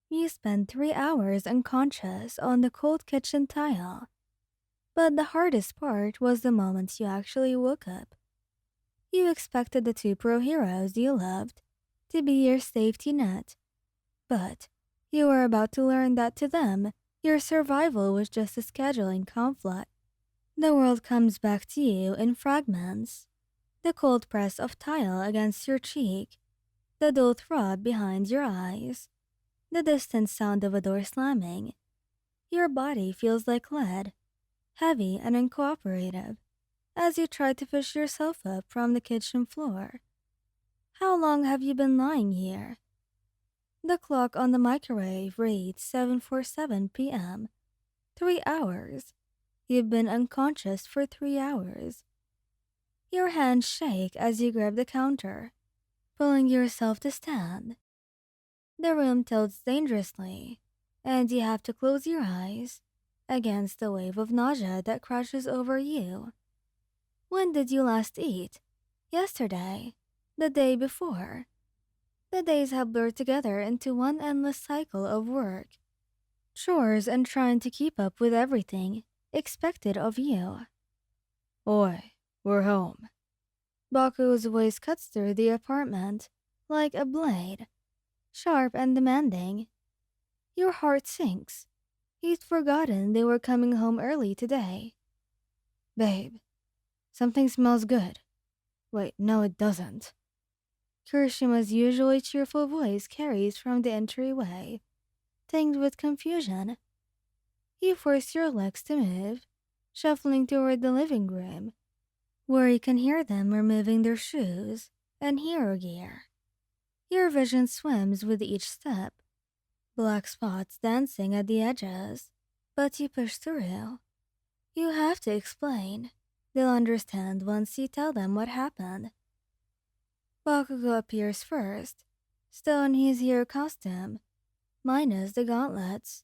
You spent 3 hours unconscious on the cold kitchen tile. But the hardest part was the moment you actually woke up. You expected the two pro heroes you loved to be your safety net, but you were about to learn that to them, your survival was just a scheduling conflict. The world comes back to you in fragments. The cold press of tile against your cheek, the dull throb behind your eyes, the distant sound of a door slamming. Your body feels like lead, heavy and uncooperative, as you try to push yourself up from the kitchen floor. How long have you been lying here? The clock on the microwave reads 7:47 p.m. 3 hours. You've been unconscious for 3 hours. Your hands shake as you grab the counter, pulling yourself to stand. The room tilts dangerously, and you have to close your eyes against the wave of nausea that crashes over you. When did you last eat? Yesterday? The day before? The days have blurred together into one endless cycle of work, chores, and trying to keep up with everything expected of you. Oi, we're home. Baku's voice cuts through the apartment like a blade, sharp and demanding. Your heart sinks. You'd forgotten they were coming home early today. Babe, something smells good. Wait, no it doesn't. Kirishima's usually cheerful voice carries from the entryway, tinged with confusion. You force your legs to move, shuffling toward the living room, where you can hear them removing their shoes and hero gear. Your vision swims with each step, black spots dancing at the edges, but you push through. You have to explain. They'll understand once you tell them what happened. Bakugou appears first, still in his hero costume, minus the gauntlets.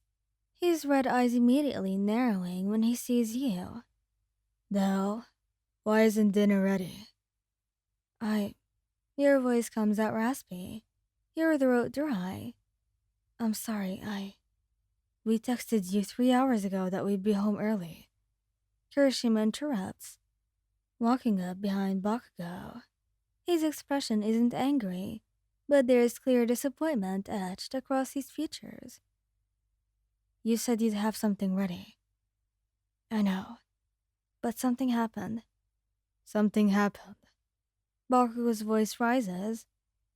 His red eyes immediately narrowing when he sees you. Though, why isn't dinner ready? Your voice comes out raspy, your throat dry. I'm sorry, we texted you 3 hours ago that we'd be home early. Kirishima interrupts, walking up behind Bakugo. His expression isn't angry, but there is clear disappointment etched across his features. You said you'd have something ready. I know, but something happened. Something happened. Bakugo's voice rises,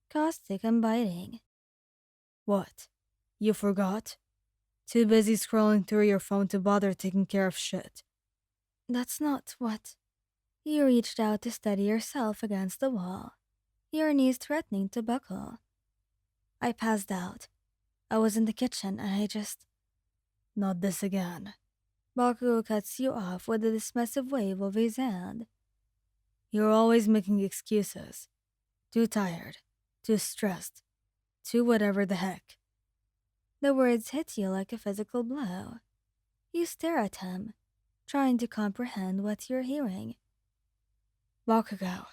caustic and biting. What? You forgot? Too busy scrolling through your phone to bother taking care of shit. That's not what... You reached out to steady yourself against the wall, your knees threatening to buckle. I passed out. I was in the kitchen and I just... Not this again. Bakugo cuts you off with a dismissive wave of his hand. You're always making excuses. Too tired, too stressed, too whatever the heck. The words hit you like a physical blow. You stare at him, trying to comprehend what you're hearing. Bakugo,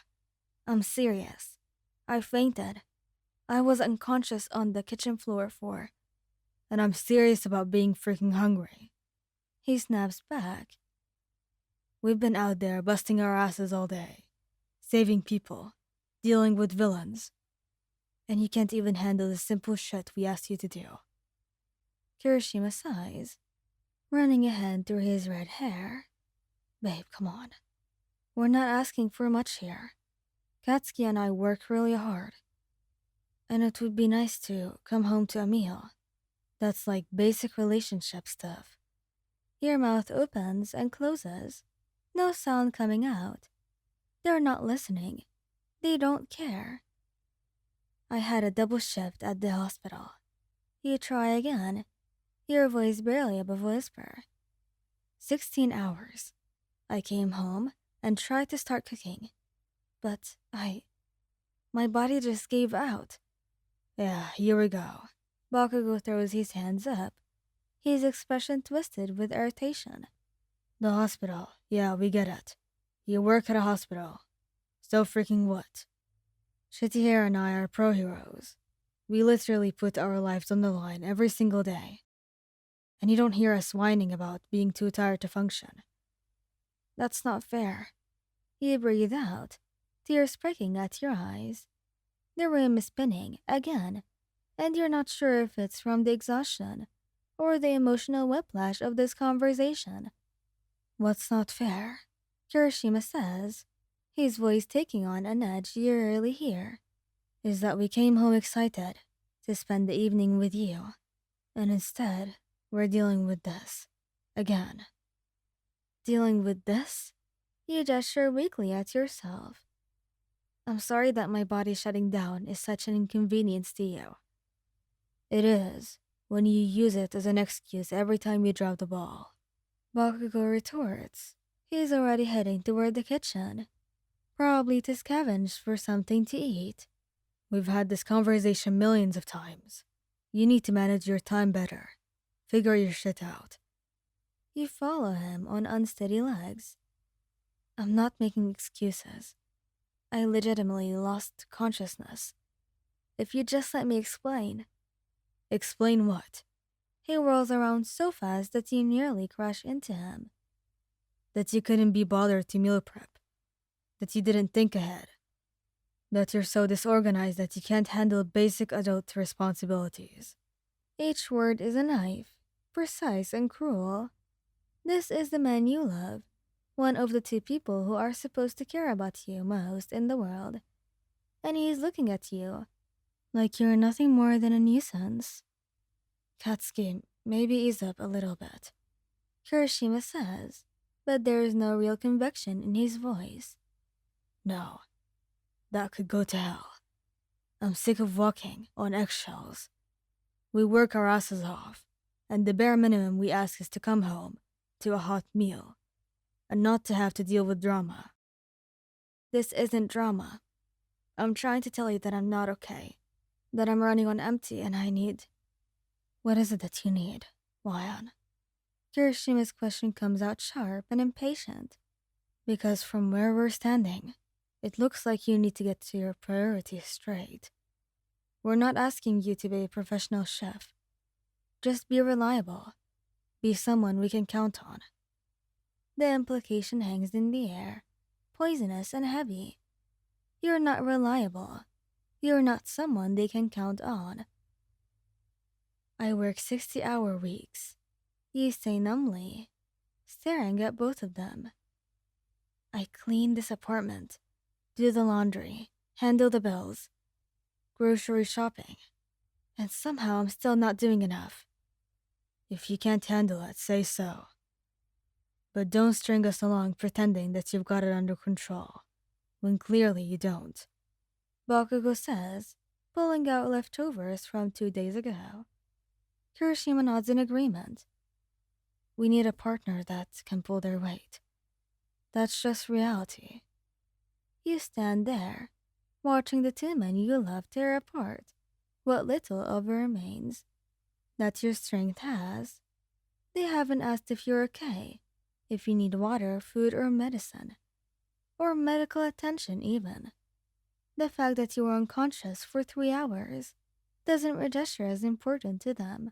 I'm serious. I fainted. I was unconscious on the kitchen floor and I'm serious about being freaking hungry. He snaps back. We've been out there busting our asses all day, saving people, dealing with villains, and you can't even handle the simple shit we asked you to do. Kirishima sighs, running a hand through his red hair. Babe, come on. We're not asking for much here. Katsuki and I work really hard. And it would be nice to come home to a meal. That's like basic relationship stuff. Your mouth opens and closes. No sound coming out. They're not listening. They don't care. I had a double shift at the hospital. You try again. Your voice barely above a whisper. 16 hours. I came home and tried to start cooking. But my body just gave out. Yeah, here we go. Bakugo throws his hands up, his expression twisted with irritation. The hospital, yeah, we get it. You work at a hospital. So freaking what? Shitty Hair and I are pro heroes. We literally put our lives on the line every single day. And you don't hear us whining about being too tired to function. That's not fair. You breathe out, tears breaking at your eyes. The room is spinning again, and you're not sure if it's from the exhaustion or the emotional whiplash of this conversation. What's not fair? Kirishima says, his voice taking on an edge you rarely hear, is that we came home excited to spend the evening with you, and instead, we're dealing with this. Again. Dealing with this? You gesture weakly at yourself. I'm sorry that my body shutting down is such an inconvenience to you. It is, when you use it as an excuse every time you drop the ball. Bakugou retorts. He's already heading toward the kitchen, probably to scavenge for something to eat. We've had this conversation millions of times. You need to manage your time better. Figure your shit out. You follow him on unsteady legs. I'm not making excuses. I legitimately lost consciousness. If you just let me explain. Explain what? He whirls around so fast that you nearly crash into him. That you couldn't be bothered to meal prep. That you didn't think ahead. That you're so disorganized that you can't handle basic adult responsibilities. Each word is a knife, precise and cruel. This is the man you love, one of the two people who are supposed to care about you most in the world. And he's looking at you like you're nothing more than a nuisance. Katsuki, maybe ease up a little bit, Kirishima says, but there is no real conviction in his voice. No, that could go to hell. I'm sick of walking on eggshells. We work our asses off, and the bare minimum we ask is to come home to a hot meal, and not to have to deal with drama. This isn't drama. I'm trying to tell you that I'm not okay, that I'm running on empty and I need... What is it that you need, Lion? Kirishima's question comes out sharp and impatient, because from where we're standing, it looks like you need to get to your priorities straight. We're not asking you to be a professional chef. Just be reliable. Be someone we can count on. The implication hangs in the air, poisonous and heavy. You're not reliable. You're not someone they can count on. I work 60-hour weeks. You say numbly, staring at both of them. I clean this apartment, do the laundry, handle the bills, grocery shopping, and somehow I'm still not doing enough. If you can't handle it, say so. But don't string us along pretending that you've got it under control, when clearly you don't. Bakugou says, pulling out leftovers from 2 days ago. Kirishima nods in agreement. We need a partner that can pull their weight. That's just reality. You stand there, watching the two men you love tear apart what little of it remains that your strength has. They haven't asked if you're okay, if you need water, food, or medicine, or medical attention even. The fact that you were unconscious for 3 hours doesn't register as important to them,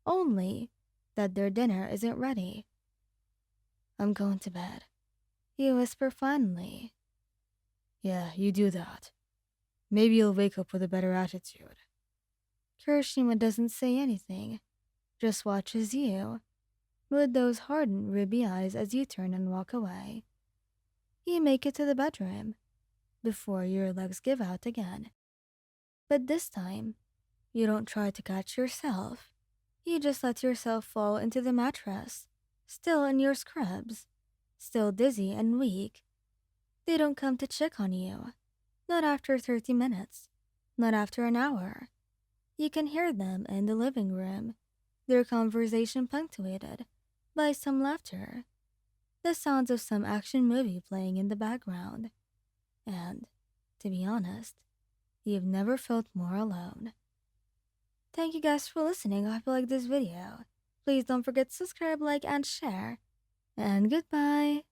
only that their dinner isn't ready. I'm going to bed, you whisper finally. Yeah, you do that. Maybe you'll wake up with a better attitude. Kirishima doesn't say anything, just watches you, with those hardened ruby eyes as you turn and walk away. You make it to the bedroom, before your legs give out again. But this time, you don't try to catch yourself. You just let yourself fall into the mattress, still in your scrubs, still dizzy and weak. They don't come to check on you. Not after 30 minutes. Not after an hour. You can hear them in the living room, their conversation punctuated by some laughter, the sounds of some action movie playing in the background. And, to be honest, you've never felt more alone. Thank you guys for listening. I hope you like this video. Please don't forget to subscribe, like, and share. And goodbye!